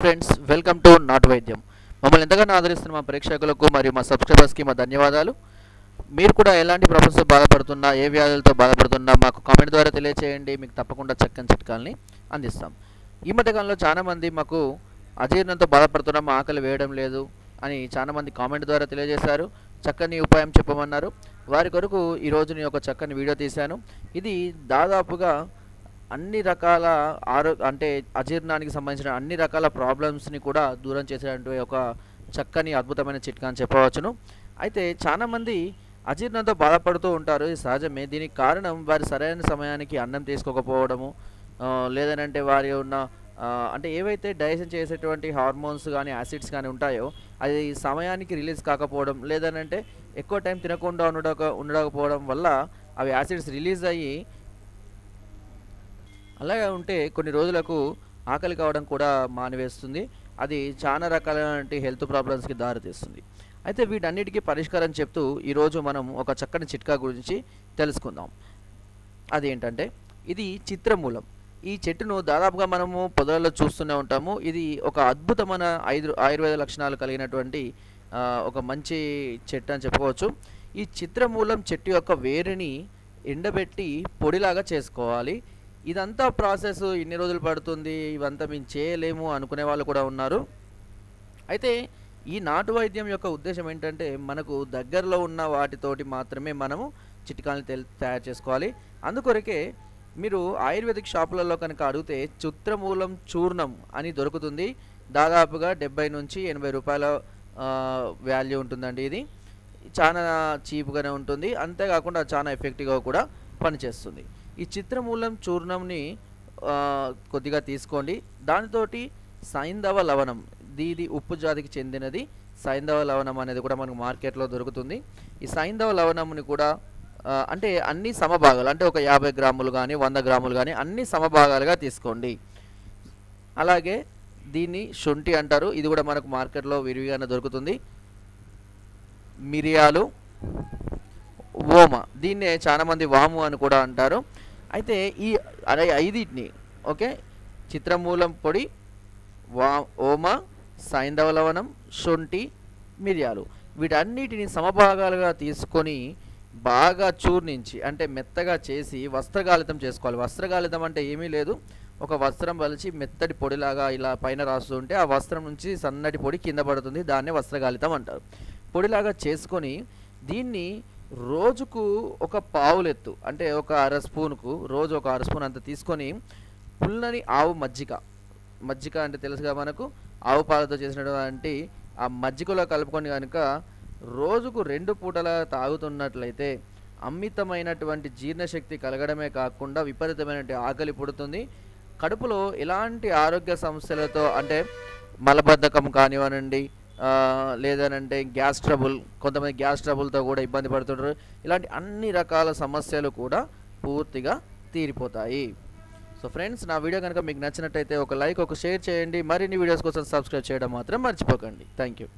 Friends, welcome to నాటు వైద్యం. మమ్మల్ని ఎంతగానో ఆదరిస్తున్న మా ప్రేక్షకులకు మరియు మా సబ్స్క్రైబర్స్కి మా ధన్యవాదాలు. మీరు కూడా ఎలాంటి ప్రాబ్లమ్స్తో బాధపడుతున్నా, ఏ వ్యాధులతో బాధపడుతున్నా మాకు కామెంట్ ద్వారా తెలియచేయండి. మీకు తప్పకుండా చక్కని చిట్కాలని అందిస్తాం. ఈ మధ్యకాలంలో చాలామంది మాకు అజీర్ణంతో బాధపడుతున్నాం, ఆకలి వేయడం లేదు అని చాలామంది కామెంట్ ద్వారా తెలియజేశారు. చక్కని ఉపాయం చెప్పమన్నారు. వారి కొరకు ఈరోజు నేను ఒక చక్కని వీడియో తీశాను. ఇది దాదాపుగా అన్ని రకాల అంటే అజీర్ణానికి సంబంధించిన అన్ని రకాల ప్రాబ్లమ్స్ని కూడా దూరం చేసేటువంటి ఒక చక్కని అద్భుతమైన చిట్కా అని చెప్పవచ్చును. అయితే చాలామంది అజీర్ణంతో బాధపడుతూ ఉంటారు. ఇది సహజమే. దీనికి కారణం వారి సరైన సమయానికి అన్నం తీసుకోకపోవడము, లేదనంటే వారి ఉన్న అంటే ఏవైతే డైజెషన్ చేసేటువంటి హార్మోన్స్ కానీ యాసిడ్స్ కానీ ఉంటాయో అది సమయానికి రిలీజ్ కాకపోవడం, లేదనంటే ఎక్కువ టైం తినకుండా ఉండకపోవడం వల్ల అవి యాసిడ్స్ రిలీజ్ అయ్యి అలాగే ఉంటే కొన్ని రోజులకు ఆకలి కావడం కూడా మానివేస్తుంది. అది చాలా రకాలైన హెల్త్ ప్రాబ్లమ్స్కి దారితీస్తుంది. అయితే వీటన్నిటికీ పరిష్కారం చెప్తూ ఈరోజు మనం ఒక చక్కని చిట్కా గురించి తెలుసుకుందాం. అదేంటంటే ఇది చిత్రమూలం. ఈ చెట్టును దాదాపుగా మనము పొదలలో చూస్తూనే ఉంటాము. ఇది ఒక అద్భుతమైన ఆయుర్వేద లక్షణాలు కలిగినటువంటి ఒక మంచి చెట్టు అని చెప్పుకోవచ్చు. ఈ చిత్రమూలం చెట్టు యొక్క వేరుని ఎండబెట్టి పొడిలాగా చేసుకోవాలి. ఇదంతా ప్రాసెస్ ఇన్ని రోజులు పడుతుంది, ఇవంతా మేము చేయలేము అనుకునే వాళ్ళు కూడా ఉన్నారు. అయితే ఈ నాటు వైద్యం యొక్క ఉద్దేశం ఏంటంటే మనకు దగ్గరలో ఉన్న వాటితోటి మాత్రమే మనము చిట్కాలను తయారు చేసుకోవాలి. అందుకొరకే మీరు ఆయుర్వేదిక్ షాపులలో కనుక అడిగితే చిత్రమూలం చూర్ణం అని దొరుకుతుంది. దాదాపుగా 70 నుంచి 80 రూపాయల వాల్యూ ఉంటుందండి. ఇది చాలా చీప్గానే ఉంటుంది. అంతేకాకుండా చాలా ఎఫెక్టివ్గా కూడా పనిచేస్తుంది. ఈ చిత్రమూలం చూర్ణంని కొద్దిగా తీసుకోండి. దానితోటి సైంధవ లవణం, ఇది ఉప్పు జాతికి చెందినది. సైంధవ లవణం అనేది కూడా మనకు మార్కెట్లో దొరుకుతుంది. ఈ సైంధవ లవణంని కూడా అంటే అన్ని సమభాగాలు, అంటే ఒక 50 గ్రాములు కానీ 100 గ్రాములు కానీ అన్ని సమభాగాలుగా తీసుకోండి. అలాగే దీన్ని శొంఠి అంటారు. ఇది కూడా మనకు మార్కెట్లో విరివిగానే దొరుకుతుంది. మిరియాలు, ఓమ, దీన్నే చాలామంది వాము అని కూడా అంటారు. అయితే ఈ 5 ఓకే, చిత్రమూలం పొడి, ఓమ, సైంధవ లవణం, శొంఠి, మిరియాలు, వీటన్నిటిని సమభాగాలుగా తీసుకొని బాగా చూర్ణించి అంటే మెత్తగా చేసి వస్త్రగాలితం చేసుకోవాలి. వస్త్రగాలితం అంటే ఏమీ లేదు, ఒక వస్త్రం వలిచి మెత్తటి పొడిలాగా ఇలా పైన రాస్తుంటే ఆ వస్త్రం నుంచి సన్నటి పొడి కింద పడుతుంది. దాన్నే వస్త్రగాలితం అంటారు. పొడిలాగా చేసుకొని దీన్ని రోజుకు ఒక పావులెత్తు అంటే ఒక అరస్పూన్కు రోజు ఒక అరస్పూన్ అంత తీసుకొని పుల్లని ఆవు మజ్జిగ అంటే తెలుసుగా మనకు, ఆవు పాలతో చేసినటువంటి ఆ మజ్జిగలో కలుపుకొని కనుక రోజుకు 2 పూటలా తాగుతున్నట్లయితే అమితమైనటువంటి జీర్ణశక్తి కలగడమే కాకుండా విపరీతమైనటువంటి ఆకలి పుడుతుంది. కడుపులో ఎలాంటి ఆరోగ్య సమస్యలతో అంటే మలబద్ధకం కానివ్వనండి, లేదనంటే గ్యాస్ ట్రబుల్, కొంతమంది గ్యాస్ ట్రబుల్తో కూడా ఇబ్బంది పడుతుంటారు. ఇలాంటి అన్ని రకాల సమస్యలు కూడా పూర్తిగా తీరిపోతాయి. సో ఫ్రెండ్స్, నా వీడియో కనుక మీకు నచ్చినట్టయితే ఒక లైక్, ఒక షేర్ చేయండి. మరిన్ని వీడియోస్ కోసం సబ్స్క్రైబ్ చేయడం మాత్రం మర్చిపోకండి. Thank you.